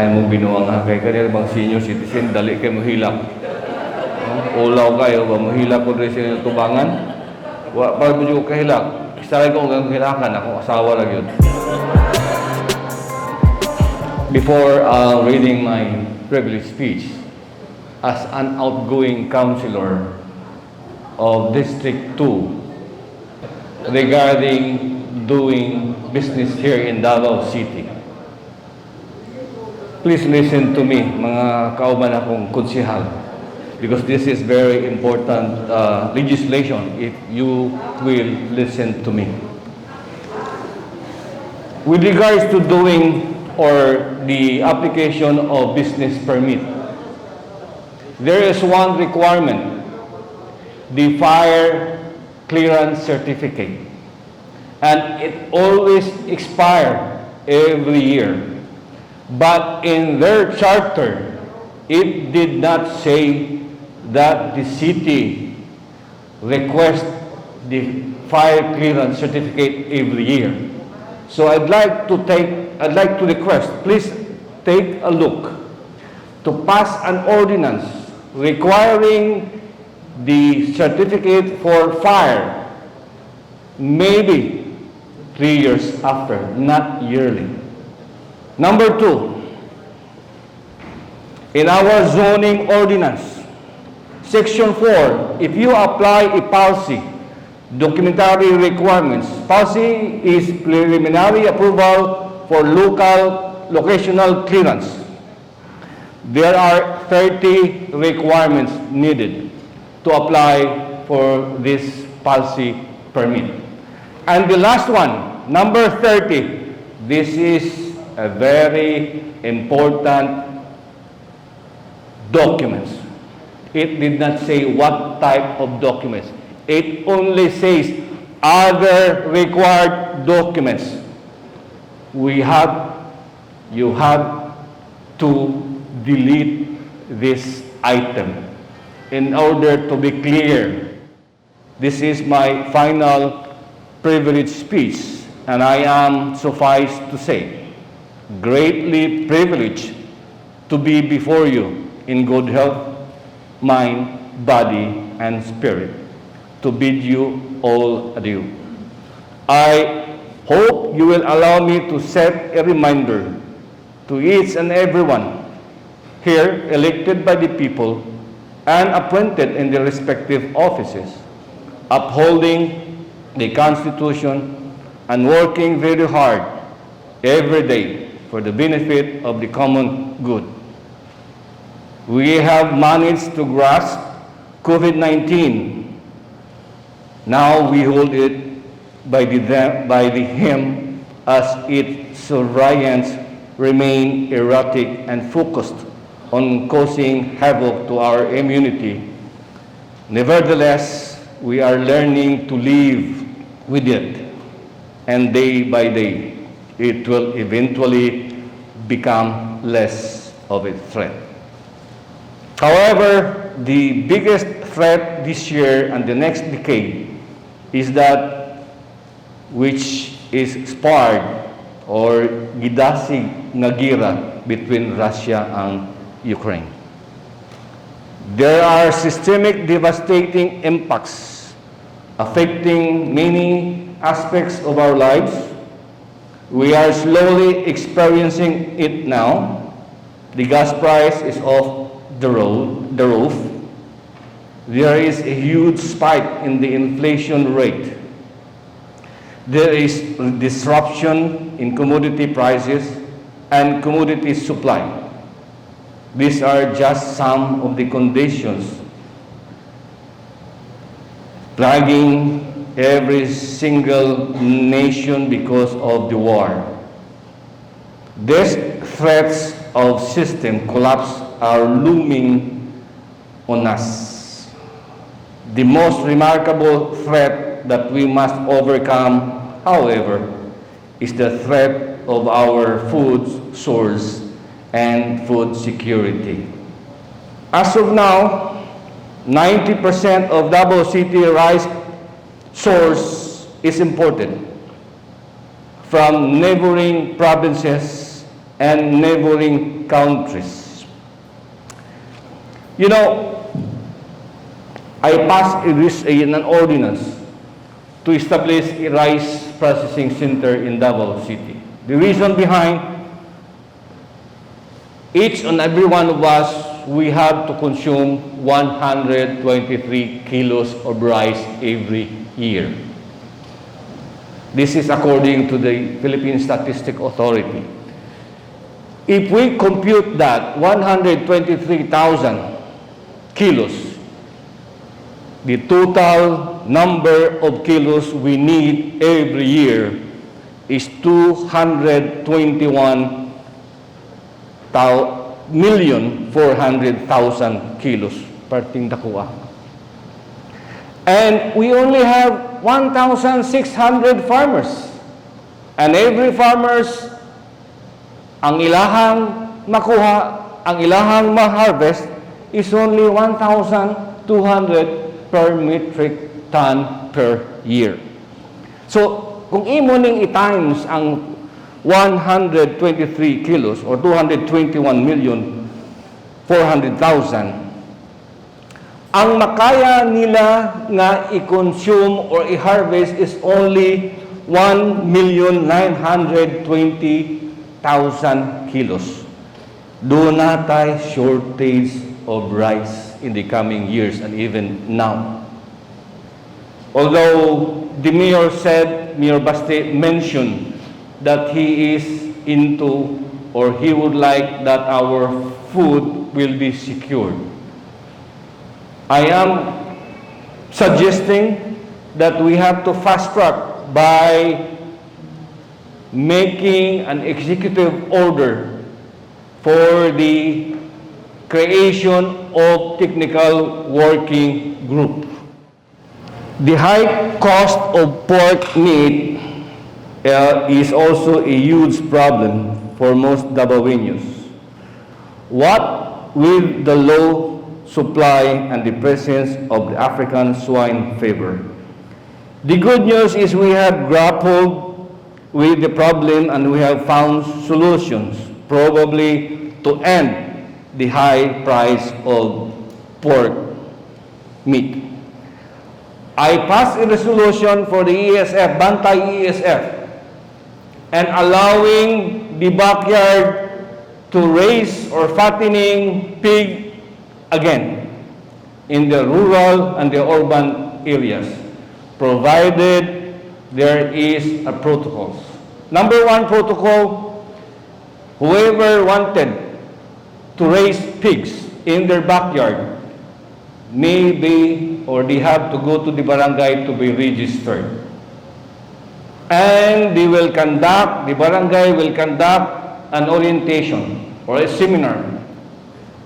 Ay mo binuang ha kay kanil bang senior citizen dali kay mo hilak. Ulaw kayo ba mo hilak ko rin sa tubangan. Wa pa mo jud kahilak. Isa ko ang hilakan ako asawa lang yun. Before reading my privilege speech as an outgoing councilor of District 2 regarding doing business here in Davao City. Please listen to me, mga kauban akong konsehal, because this is very important legislation if you will listen to me. With regards to doing or the application of business permit, there is one requirement, the fire clearance certificate, and it always expires every year. But in their charter, it did not say that the city requests the fire clearance certificate every year. So I'd like to request, please take a look to pass an ordinance requiring the certificate for fire maybe 3 years after, not yearly. Number 2, in our zoning ordinance, Section 4, if you apply a policy, documentary requirements. Policy is preliminary approval for locational clearance. There are 30 requirements needed to apply for this policy permit. And the last one, number 30, this is a very important document. It did not say what type of documents. It only says other required documents. You have to delete this item in order to be clear. This is my final privilege speech, and I am, suffice to say, greatly privileged to be before you in good health, mind, body, and spirit, to bid you all adieu. I hope you will allow me to set a reminder to each and everyone here elected by the people and appointed in their respective offices, upholding the Constitution and working very hard every day for the benefit of the common good. We have managed to grasp COVID-19. Now we hold it by the hem as its variants remain erratic and focused on causing havoc to our immunity. Nevertheless, we are learning to live with it, and day by day, it will eventually become less of a threat. However, the biggest threat this year and the next decade is that which is sparred or gidasig nga gira between Russia and Ukraine. There are systemic devastating impacts affecting many aspects of our lives. We are slowly experiencing it now. The gas price is off the roof. There is a huge spike in the inflation rate. There is disruption in commodity prices and commodity supply. These are just some of the conditions plaguing every single nation because of the war. These threats of system collapse are looming on us. The most remarkable threat that we must overcome, however, is the threat of our food source and food security. As of now, 90% of Davao City rice source is imported from neighboring provinces and neighboring countries. You know, I passed an ordinance to establish a rice processing center in Davao City. The reason behind, each and every one of us, we have to consume 123 kilos of rice every year. This is according to the Philippine Statistic Authority. If we compute that 123,000 kilos, the total number of kilos we need every year is 221,400,000 kilos per tingdakua. And we only have 1,600 farmers. And every farmers, ang ilahang makuha, ang ilahang ma-harvest is only 1,200 per metric ton per year. So, kung imo ning i-times ang 123 kilos or 221,400,000, ang makaya nila nga i-consume or i-harvest is only 1,920,000 kilos. Do not tayo shortage of rice in the coming years and even now. Although the Mayor Baste mentioned that he is into or he would like that our food will be secured. I am suggesting that we have to fast track by making an executive order for the creation of technical working group. The high cost of pork meat is also a huge problem for most Davaoenos. What with the low supply and the presence of the African swine fever? The good news is we have grappled with the problem and we have found solutions, probably to end the high price of pork meat. I passed a resolution for the ESF, Bantay ESF, and allowing the backyard to raise or fattening pig again in the rural and the urban areas, provided there is a protocol. Number one protocol, whoever wanted to raise pigs in their backyard may be or they have to go to the barangay to be registered. And the barangay will conduct an orientation or a seminar.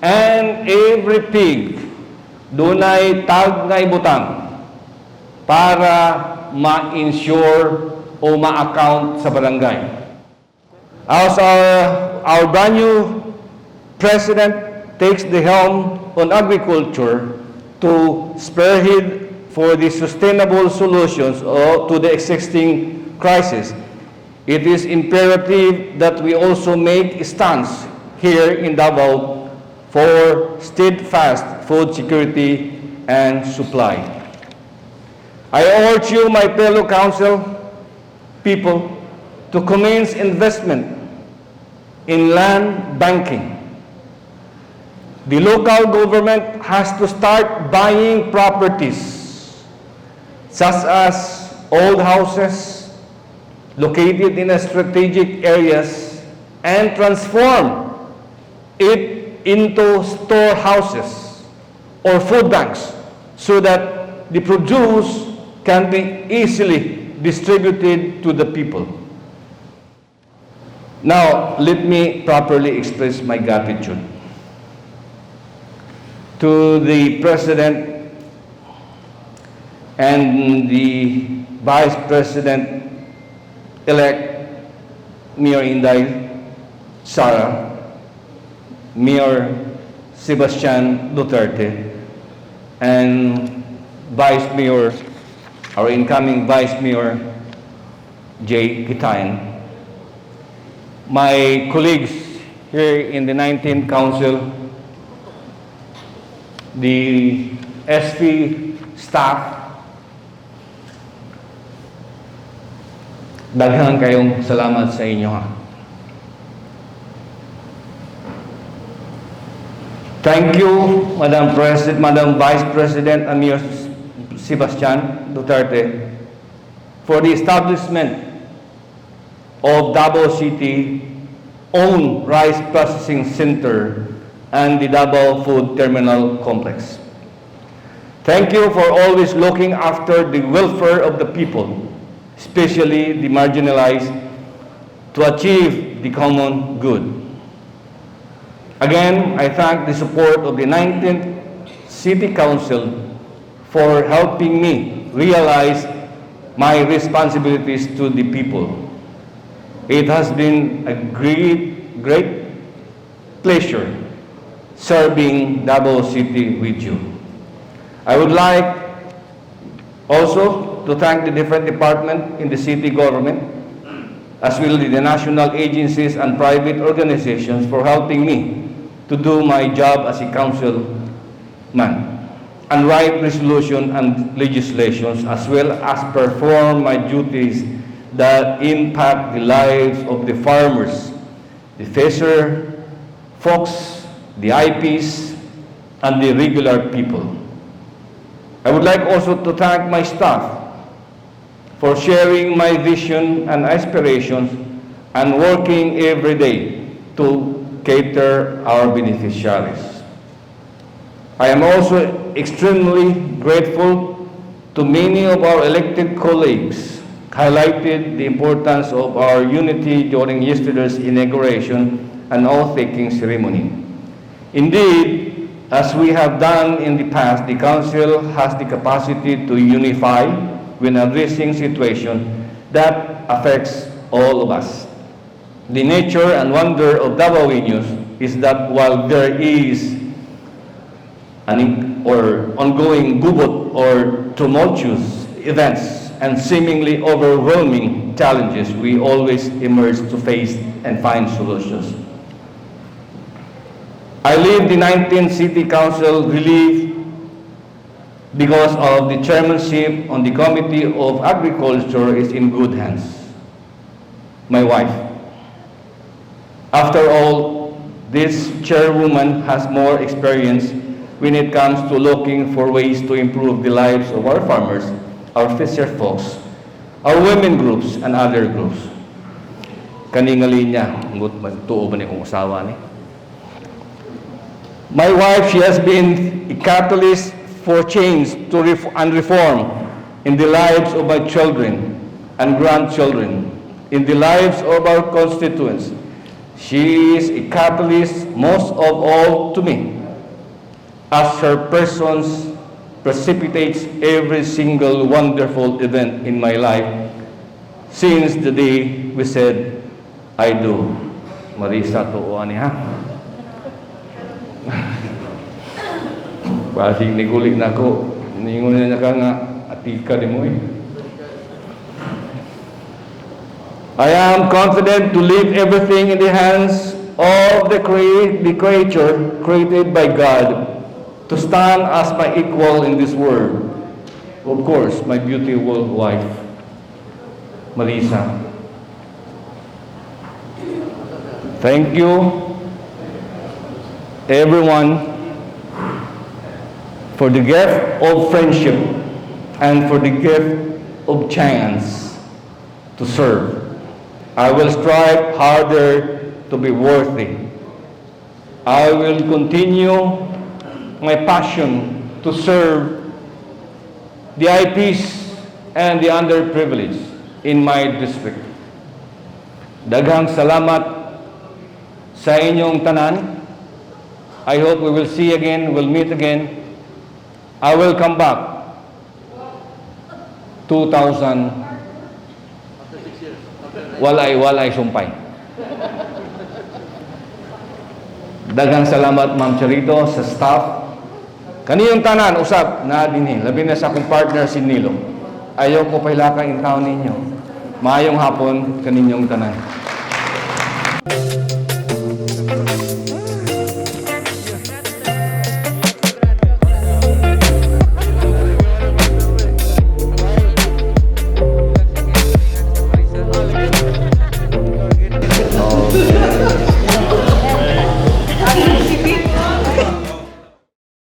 And every pig, dunay tag nga ibutang para ma-insure o ma-account sa barangay. As our brand new President takes the helm on agriculture to spearhead for the sustainable solutions to the existing crisis, it is imperative that we also make a stance here in Davao for steadfast food security and supply. I urge you, my fellow council people, to commence investment in land banking. The local government has to start buying properties, such as old houses located in strategic areas, and transform it into storehouses or food banks so that the produce can be easily distributed to the people. Now, let me properly express my gratitude to the President and the Vice President-elect, Mayor Inday Sara, Mayor Sebastian Duterte, and Vice Mayor, our incoming Vice Mayor, Jay Gitayan, my colleagues here in the 19th Council, the SP staff, daghang kayong salamat sa inyo ha. Thank you, Madam President, Madam Vice President, and Mayor Sebastian Duterte, for the establishment of Davao City own rice processing center and the Davao Food Terminal Complex. Thank you for always looking after the welfare of the people, especially the marginalized, to achieve the common good. Again, I thank the support of the 19th City Council for helping me realize my responsibilities to the people. It has been a great pleasure serving Davao City with you. I would like also to thank the different departments in the city government, as well as the national agencies and private organizations for helping me to do my job as a councilman and write resolution and legislations, as well as perform my duties that impact the lives of the farmers, the fisher folks, the IPs, and the regular people. I would like also to thank my staff for sharing my vision and aspirations and working every day to cater our beneficiaries. I am also extremely grateful to many of our elected colleagues highlighted the importance of our unity during yesterday's inauguration and oath-taking ceremony. Indeed, as we have done in the past, the Council has the capacity to unify when addressing situations that affects all of us. The nature and wonder of Davaoenos is that while there is an ongoing gubot or tumultuous events and seemingly overwhelming challenges, we always emerge to face and find solutions. I leave the 19th City Council relieved because of the chairmanship on the Committee of Agriculture is in good hands. My wife. After all, this chairwoman has more experience when it comes to looking for ways to improve the lives of our farmers, our fisher folks, our women groups, and other groups. Kaningali niya, tuo ba niya kung usawa ni? My wife, she has been a catalyst for change and reform in the lives of my children and grandchildren, in the lives of our constituents. She is a catalyst most of all to me, as her presence precipitates every single wonderful event in my life since the day we said, I do. Marisa, tuwa niya. Basing nigulik na ko, ningon niya ka nga, atika di mo eh. I am confident to leave everything in the hands of the creature created by God, to stand as my equal in this world. Of course, my beautiful wife, Marisa. Thank you, everyone, for the gift of friendship and for the gift of chance to serve. I will strive harder to be worthy. I will continue my passion to serve the IPs and the underprivileged in my district. Daghang salamat sa inyong tanan. I hope we will see again, we'll meet again. I will come back 2000 walay sumpay. Daghang salamat Ma'am Charito sa staff. Kaniyong tanan usab na dinhi, labi na sa akong partner si Nilo. Ayaw ko pailaka in taon ninyo. Maayong hapon kaninyong tanan.